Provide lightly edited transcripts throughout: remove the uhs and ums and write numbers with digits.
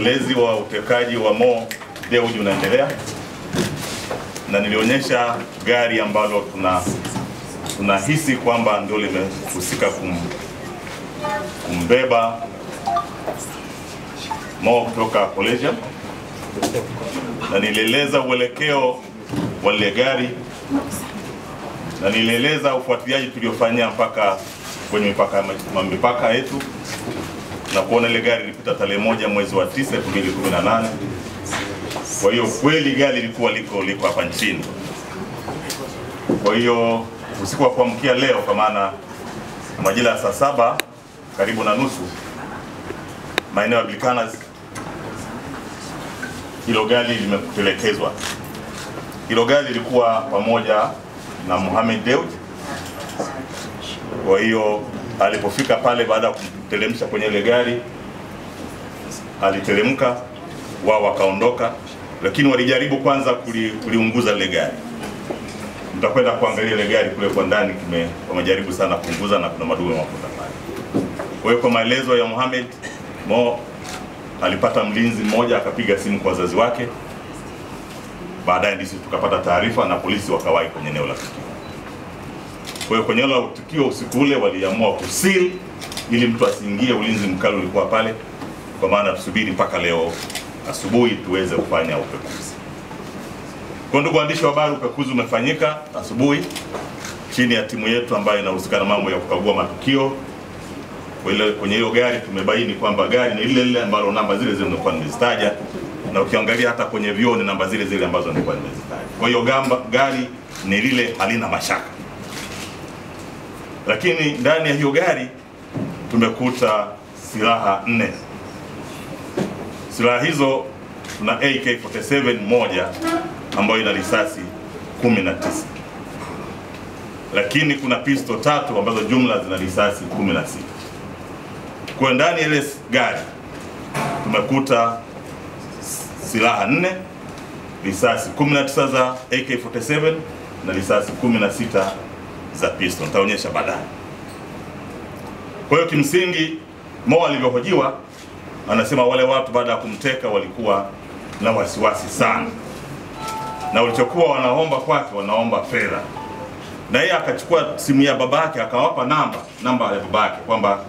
upelelezi wa utekaji wa Mo Dewji unaendelea, na nilionyesha gari ambalo tunahisi kwamba ndio limehusika kumbeba Mo kutoka Kolejia, na nilieleza uelekeo wa ile gari, na nilieleza ufuatiliaji tuliofanyia mpaka kwenye mipaka yetu, na kuona ile gari ilipita tarehe 1 mwezi wa 9 2018. Kwa hiyo kweli gari lilikuwa liko hapa nchini. Kwa hiyo usiku wa kuamkia leo, kwa maana majira ya saa 7 karibu na nusu, maeneo ya Bilkanas, hilo gari limepelekezwa. Hilo gari lilikuwa pamoja na Mohamed Dewji. Kwa hiyo alipofika pale, baada ya kumteremsha kwenye ile gari, aliteremka, wao wakaondoka, lakini walijaribu kwanza kuliunguza ile gari. Mtakwenda kuangalia ile gari kule kwa ndani, wamejaribu sana kuunguza na kuna madumu mafuta pale. Kwa hiyo kwa maelezo ya Mohamed, Mo alipata mlinzi mmoja, akapiga simu kwa wazazi wake. Baadaye ndisi tukapata taarifa na polisi wakawahi kwenye eneo la tukio. Kwa hiyo kwenye eneo la tukio usiku ule waliamua kusil ili mtu asiingie, ulinzi mkali ulikuwa pale, kwa maana tusubiri mpaka leo asubuhi tuweze kufanya upekuzi. Kwa ndugu waandishi wa habari, upekuzi umefanyika asubuhi chini ya timu yetu ambayo inahusika na mambo ya kukagua matukio. Kwenye hiyo gari tumebaini kwamba gari ni lile ambalo namba zile nilikuwa nimezitaja, na ukiangalia hata kwenye vioo ni namba zile ambazo nilikuwa nimezitaja. Kwa hiyo gari ni lile, halina mashaka. Lakini ndani ya hiyo gari tumekuta silaha 4. Silaha hizo tuna AK-47 moja ambayo ina risasi 19. Lakini kuna pistol 3 ambazo jumla zina risasi 16. Kwa ndani ya ile gari tumekuta silaha 4, risasi 19 za AK-47 na risasi 16 za pistol. Nitaonyesha baadaye. Kwa hiyo kimsingi Mo alivyohojiwa, anasema wale watu baada ya kumteka walikuwa na wasiwasi sana, na walichokuwa wanaomba kwake, wanaomba fedha. Na yeye akachukua simu ya babake, akawapa namba ya babake kwamba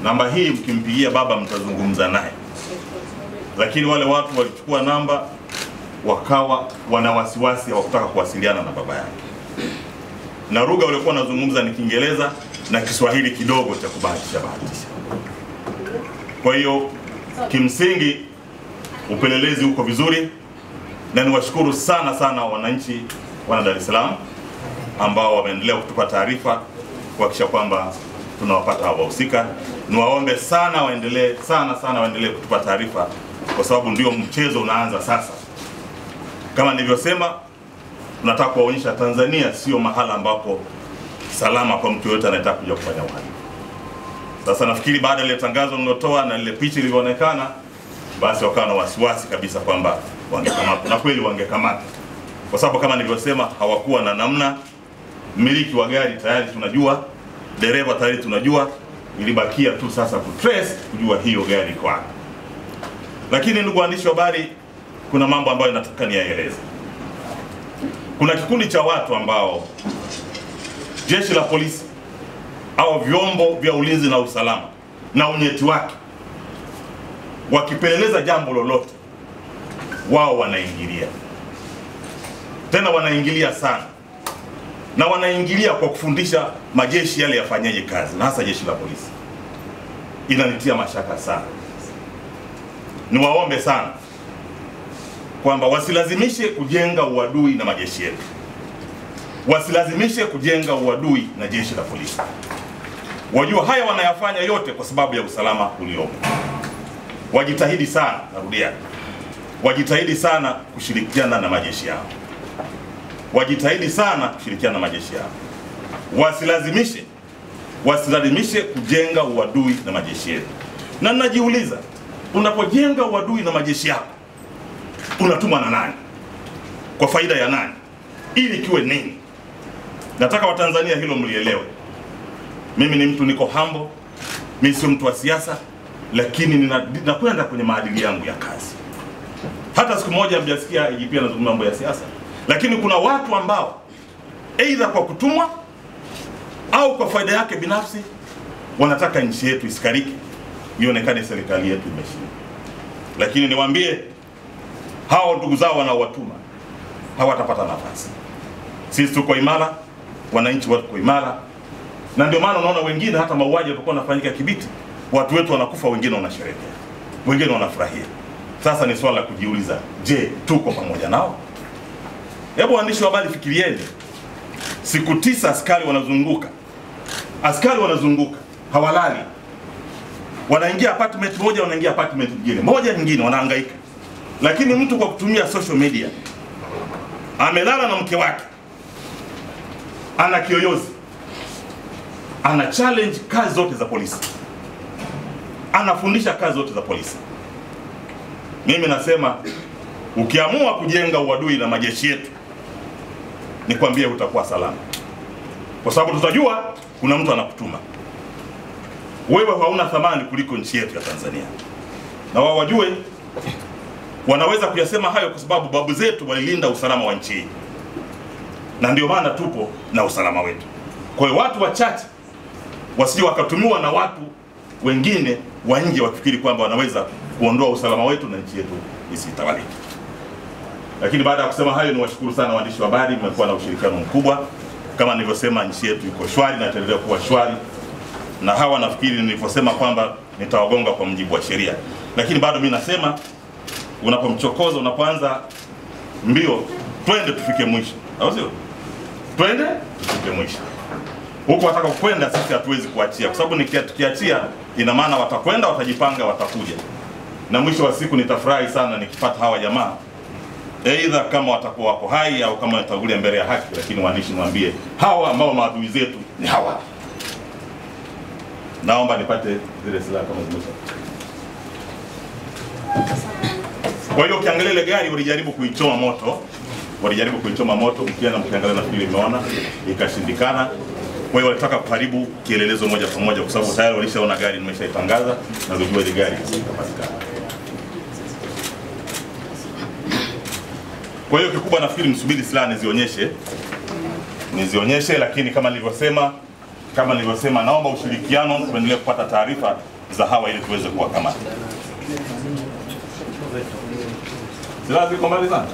namba hii mkimpigia baba mtazungumza naye. Lakini wale watu walichukua namba, wakawa wana wasiwasi, hawakutaka kuwasiliana na baba yake. Na lugha walikuwa wanazungumza ni Kiingereza na Kiswahili kidogo cha kubahatisha. Kwa hiyo kimsingi upelelezi uko vizuri, na niwashukuru sana wananchi wana Dar es Salaam ambao wameendelea kutupa taarifa kuhakikisha kwamba tunawapata wahusika. Niwaombe sana waendelee waendelee kutupa taarifa, kwa sababu ndio mchezo unaanza sasa. Kama nilivyosema, tunataka kuonyesha Tanzania sio mahala ambapo salama kwa mtu yote anayetaka kuja kufanya uhalifu. Sasa nafikiri baada ya ile tangazo nilotoa na ile picha ilivyoonekana, basi wakawa na wasiwasi kabisa kwamba wangekamata, na kweli wangekamata, kwa sababu kama nilivyosema hawakuwa na namna. Mmiliki wa gari tayari tunajua, dereva tayari tunajua, ilibakia tu sasa kutrace, kujua hiyo gari iko wapi. Lakini ndugu waandishi wa habari, kuna mambo ambayo nataka niyaeleze. Kuna kikundi cha watu ambao jeshi la polisi au vyombo vya ulinzi na usalama na unyeti wake wakipeleleza jambo lolote, wao wanaingilia. Tena wanaingilia sana, na wanaingilia kwa kufundisha majeshi yale yafanyaje kazi, na hasa jeshi la polisi. Inanitia mashaka sana. Niwaombe sana kwamba wasilazimishe kujenga uadui na majeshi yetu, wasilazimishe kujenga uadui na jeshi la polisi. Wajua haya wanayafanya yote kwa sababu ya usalama uliopo. Wajitahidi sana, narudia, wajitahidi sana kushirikiana na majeshi yao, wajitahidi sana kushirikiana na majeshi yao. Wasilazimishe kujenga uadui na majeshi yetu. Na ninajiuliza, unapojenga uadui na majeshi yako, unatumwa na nani? Kwa faida ya nani? Ili kiwe nini? Nataka Watanzania hilo mlielewe. Mimi ni mtu niko humble, mimi sio mtu wa siasa, lakini ninakwenda kwenye maadili yangu ya kazi. Hata siku moja mjasikia IGP anazungumza mambo ya siasa, lakini kuna watu ambao aidha kwa kutumwa au kwa faida yake binafsi wanataka nchi yetu isikariki, ionekane serikali yetu imeshinda. Lakini niwaambie hao ndugu zao wanaowatuma hawatapata nafasi. Sisi tuko imara, wananchi wako imara, na ndio maana unaona wengine hata mauaji yalikuwa yanafanyika Kibiti, watu wetu wanakufa, wengine wanasherehekea, wengine wanafurahia. Sasa ni swala la kujiuliza, je, tuko pamoja nao? Hebu waandishi wa habari fikirieni, siku 9 askari wanazunguka, hawalali, wanaingia apartment moja, wanaingia apartment nyingine, wanahangaika. Lakini mtu kwa kutumia social media amelala na mke wake, ana kiyoyozi, ana challenge kazi zote za polisi, anafundisha kazi zote za polisi. Mimi nasema ukiamua kujenga uadui na majeshi yetu, nikwambie utakuwa salama, kwa sababu tutajua kuna mtu anakutuma. Wewe hauna thamani kuliko nchi yetu ya Tanzania, na wao wajue wanaweza kuyasema hayo kwa sababu babu zetu walilinda usalama wa nchi hii, na ndio maana tupo na usalama wetu. Kwa hiyo watu wachache wasije wakatumiwa na watu wengine wa nje wafikiri kwamba wanaweza kuondoa usalama wetu na nchi yetu isitawalike. Lakini baada ya kusema hayo, niwashukuru sana waandishi wa habari, mmekuwa na ushirikiano mkubwa. Kama nilivyosema, nchi yetu iko shwari na itaendelea kuwa shwari, na hawa nafikiri nilivyosema kwamba nitawagonga kwa mujibu wa sheria. Lakini bado mimi nasema unapomchokoza, unapoanza mbio, twende tufike mwisho, au sio? Twende tufike mwisho. Huko wataka kwenda, sisi hatuwezi kuachia, kwa sababu tukiachia ina maana watakwenda, watajipanga, watakuja. Na mwisho wa siku nitafurahi sana nikipata hawa jamaa, aidha kama watakuwa wako hai au kama watagulia mbele ya haki. Lakini waandishi, niwaambie hawa ambao maadui zetu ni hawa. Naomba nipate zile silaha kama zimesha. Kwa hiyo ukiangalia ile gari walijaribu kuichoma moto, mkiangalia na film imeona ikashindikana. Kwa hiyo walitaka kuharibu kielelezo moja kwa moja, kwa sababu tayari walishaona gari, nimeshaitangaza na kujua ile gari itapatikana. Kwa hiyo kikubwa nafikiri msubiri silaha nizionyeshe, lakini kama nilivyosema naomba ushirikiano, tuendelee kupata taarifa za hawa ili tuweze kuwakamata. Silaha ziko mbali sana.